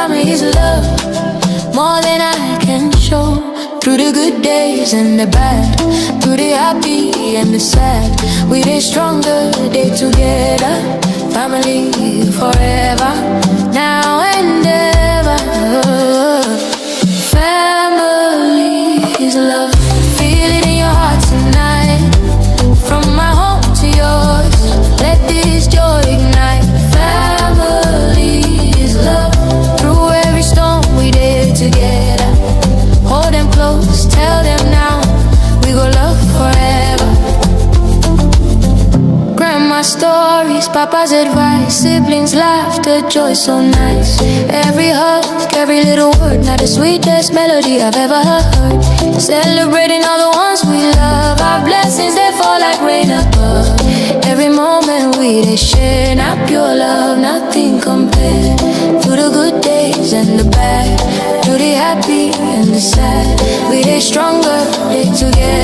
family is love, more than I can show. Through the good days and the bad, through the happy and the sad, we get stronger day together. Family forever, now and ever. Family is love. Feel it in your heart tonight. From my home to yours, let this joy ignite. Family is love. Through every storm we did together. Hold them close, tell them now, we gon' love forever. Grandma's stories, Papa's advice, siblings' laughter, joy so nice. Every hug, every little word, not the sweetest melody I've ever heard. Celebrating all the ones we love, our blessings they fall like rain above. Every moment they share, not pure love, nothing compared. Through the good days and the bad, through the happy and the sad, we get stronger, they together.